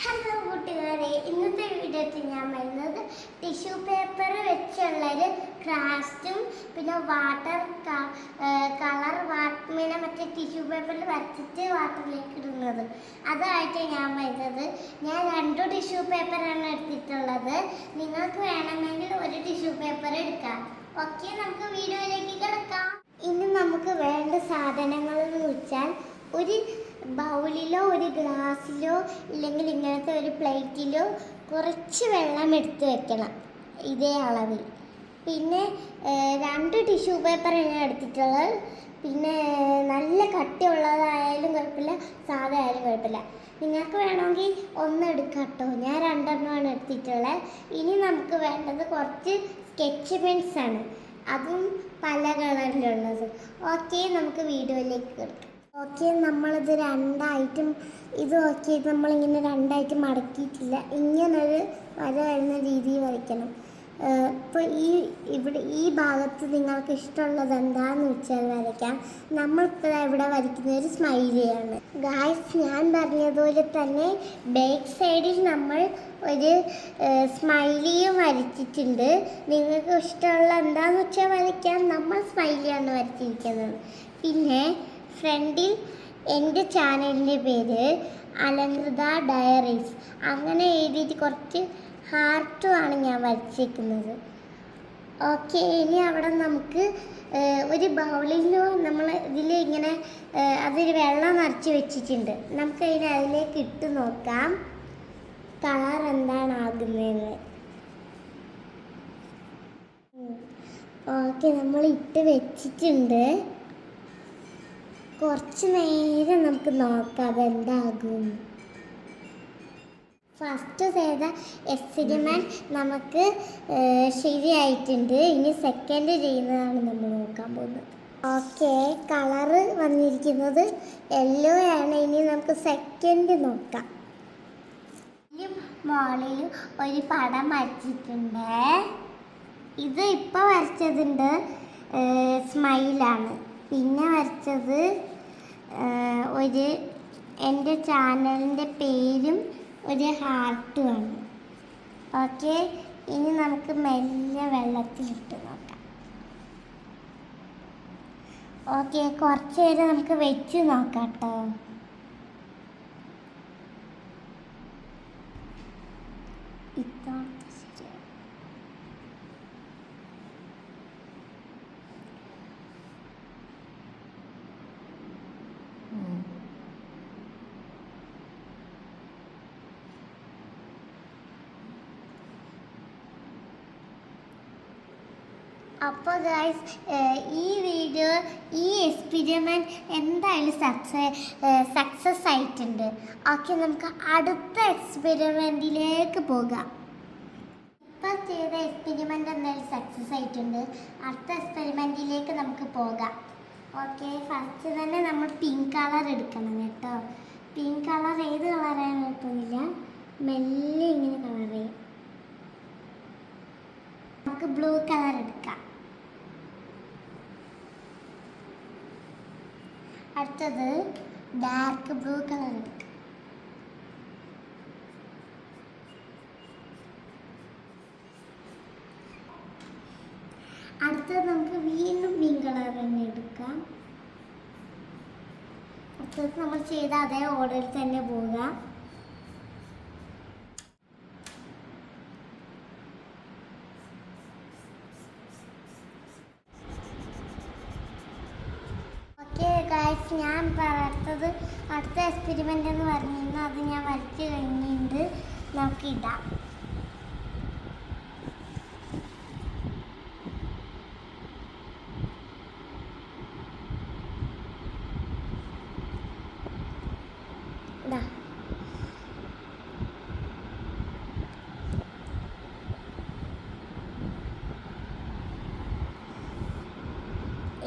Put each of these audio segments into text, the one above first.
Hello കൂട്ടുകാരെ, ഇന്നത്തെ വീഡിയോയിൽ ഞാൻ വരുന്നത് ടിഷ്യൂ പേപ്പർ വെച്ചുള്ളൊരു ക്രാഫ്റ്റും പിന്നെ വാട്ടർ കളർ വാട്ടറിനെ മറ്റേ ടിഷ്യൂ പേപ്പറിൽ വരച്ചിട്ട് വാട്ടറിലേക്ക് ഇടുന്നത് അതായിട്ട് ഞാൻ വരുന്നത്. ഞാൻ 2 ടിഷ്യൂ പേപ്പറാണ് എടുത്തിട്ടുള്ളത്. നിങ്ങൾക്ക് വേണമെങ്കിൽ ഒരു ടിഷ്യൂ പേപ്പർ എടുക്കാം. ഓക്കെ, നമുക്ക് വീഡിയോയിലേക്ക് കിടക്കാം. ഇനി നമുക്ക് വേണ്ട സാധനങ്ങൾ എന്ന് വെച്ചാൽ ഒരു ബൗളിലോ ഒരു ഗ്ലാസ്സിലോ ഇല്ലെങ്കിൽ ഇങ്ങനത്തെ ഒരു പ്ലേറ്റിലോ കുറച്ച് വെള്ളം എടുത്ത് വെക്കണം, ഇതേ അളവിൽ. പിന്നെ 2 ടിഷ്യൂ പേപ്പർ ഞാൻ എടുത്തിട്ടുള്ളത്. പിന്നെ നല്ല കട്ടിയുള്ളതായാലും കുഴപ്പമില്ല, സാധാ ആയാലും കുഴപ്പമില്ല. നിങ്ങൾക്ക് വേണമെങ്കിൽ ഒന്ന് എടുക്കാം കേട്ടോ. ഞാൻ 2 എടുത്തിട്ടുള്ളത്. ഇനി നമുക്ക് വേണ്ടത് കുറച്ച് സ്കെച്ച് പെൻസ് ആണ്, അതും പല കളറിലുള്ളത്. ഓക്കെ, നമുക്ക് വീഡിയോയിലേക്ക് കിടക്കാം. ഓക്കെ, നമ്മളിത് 2 ഇത് ഓക്കെ, നമ്മളിങ്ങനെ 2 മടക്കിയിട്ടില്ല. ഇങ്ങനൊരു വര വരുന്ന രീതിയിൽ വരയ്ക്കണം. ഇപ്പോൾ ഇവിടെ ഈ ഭാഗത്ത് നിങ്ങൾക്ക് ഇഷ്ടമുള്ളത് എന്താണെന്ന് വെച്ചാൽ വരയ്ക്കാം. നമ്മളിപ്പോൾ ഇവിടെ വരയ്ക്കുന്ന ഒരു സ്മൈലിയാണ്. ഗായ്സ്, ഞാൻ പറഞ്ഞതുപോലെ തന്നെ ബാക്ക് സൈഡിൽ നമ്മൾ ഒരു സ്മൈലിയും വരച്ചിട്ടുണ്ട്. നിങ്ങൾക്ക് ഇഷ്ടമുള്ള എന്താണെന്ന് വെച്ചാൽ വരയ്ക്കാം. നമ്മൾ സ്മൈലിയാണ് വരച്ചിരിക്കുന്നത്. പിന്നെ ഫ്രണ്ടിൽ എൻ്റെ ചാനലിൻ്റെ പേര് അലങ്കൃത ഡയറീസ് അങ്ങനെ എഴുതിയിട്ട് കുറച്ച് ഹാർട്ടുമാണ് ഞാൻ വരച്ചിരിക്കുന്നത്. ഓക്കെ, ഇനി അവിടെ നമുക്ക് ഒരു ബൗളിലോ നമ്മൾ ഇതിൽ ഇങ്ങനെ അതിൽ വെള്ളം നിറച്ച് വെച്ചിട്ടുണ്ട്. നമുക്ക് അതിലേക്ക് ഇട്ട് നോക്കാം കളർ എന്താണ് ആകുന്നതെന്ന്. ഓക്കെ, നമ്മൾ ഇട്ട് വെച്ചിട്ടുണ്ട്. കുറച്ച് നേരം നമുക്ക് നോക്കാം അതെന്താകും. ഫസ്റ്റ് ചെയ്ത എക്സ്പെരിമെൻറ്റ് നമുക്ക് ശരിയായിട്ടുണ്ട്. ഇനി സെക്കൻഡ് ചെയ്യുന്നതാണ് നമ്മൾ നോക്കാൻ പോകുന്നത്. ഓക്കെ, കളറ് വന്നിരിക്കുന്നത് യെല്ലോ ആണ്. ഇനി നമുക്ക് സെക്കൻഡ് നോക്കാം. മോളിൽ ഒരു പടം വരച്ചിട്ടുണ്ട്. ഇത് ഇപ്പോൾ വരച്ചതുണ്ട് സ്മൈലാണ്. പിന്നെ വരച്ചത് ഒരു എൻ്റെ ചാനലിൻ്റെ പേരും ഒരു ഹാർട്ടുമാണ്. ഓക്കെ, ഇനി നമുക്ക് മെല്ലെ വെള്ളത്തിലിട്ട് നോക്കാം. ഓക്കെ, കുറച്ച് നേരം നമുക്ക് വെച്ച് നോക്കാം കേട്ടോ. അപ്പോൾ ഗൈസ്, ഈ വീഡിയോ ഈ എക്സ്പെരിമെൻറ്റ് എന്തായാലും സക്സസ് ആയിട്ടുണ്ട്. ഓക്കെ, നമുക്ക് അടുത്ത എക്സ്പെരിമെൻറ്റിലേക്ക് പോകാം. ഇപ്പോൾ ചെയ്ത എക്സ്പെരിമെൻ്റ് എന്തായാലും സക്സസ് ആയിട്ടുണ്ട്. അടുത്ത എക്സ്പെരിമെൻറ്റിലേക്ക് നമുക്ക് പോകാം. ഓക്കെ, ഫസ്റ്റ് തന്നെ നമ്മൾ പിങ്ക് കളർ എടുക്കണം കേട്ടോ. പിങ്ക് കളർ ഏത് കളറാണ് കുഴപ്പമില്ല, മെല്ലെ ഇങ്ങനെ കളർ ചെയ്യും. നമുക്ക് ബ്ലൂ കളർ എടുക്കാം. അടുത്തത് ഡാർക്ക് ബ്ലൂ കളർ എടുക്കാം. അടുത്തത് നമുക്ക് വീണ്ടും പിങ്ക് കളർ തന്നെ എടുക്കാം. അടുത്തത് നമ്മൾ ചെയ്ത അതേ ഓർഡറിൽ തന്നെ പോവുക. ഞാൻ പറഞ്ഞത് അടുത്ത എക്സ്പെരിമെൻ്റ് എന്ന് പറഞ്ഞിരുന്നു, അത് ഞാൻ വരച്ച് കഴിഞ്ഞിട്ട് നമുക്കിടാം. ഇതാ,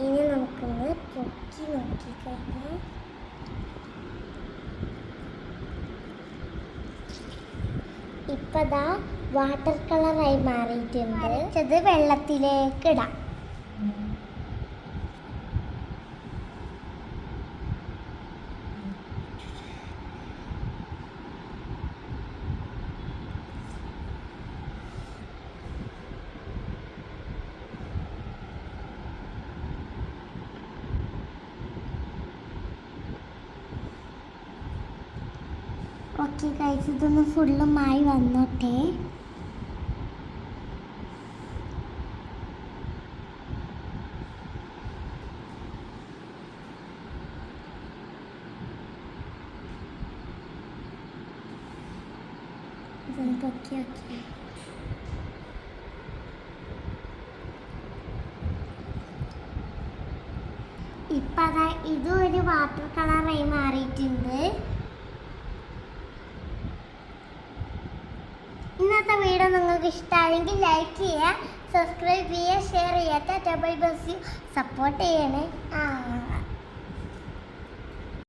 ഇനി നമുക്കൊന്ന് പൊക്കി നോക്കിക്കഴിഞ്ഞാൽ ഇപ്പതാ വാട്ടർ കളറായി മാറിയിട്ടുണ്ട്. അത് വെള്ളത്തിലേക്ക് ഇടാം. ഓക്കെ ഗൈസ്, ഇതൊന്ന് ഫുള്ളുമായി വന്നോട്ടെ. ഓക്കെ ഇപ്പം അതാ ഇതും ഒരു വാട്ടർ കളറായി മാറിയിട്ടുണ്ട്. ഇന്നത്തെ വീഡിയോ നിങ്ങൾക്ക് ഇഷ്ടമായെങ്കിൽ ലൈക്ക് ചെയ്യുക, സബ്സ്ക്രൈബ് ചെയ്യുക, ഷെയർ ചെയ്യുക, ബൈ ബൈ, സപ്പോർട്ട് ചെയ്യണേ.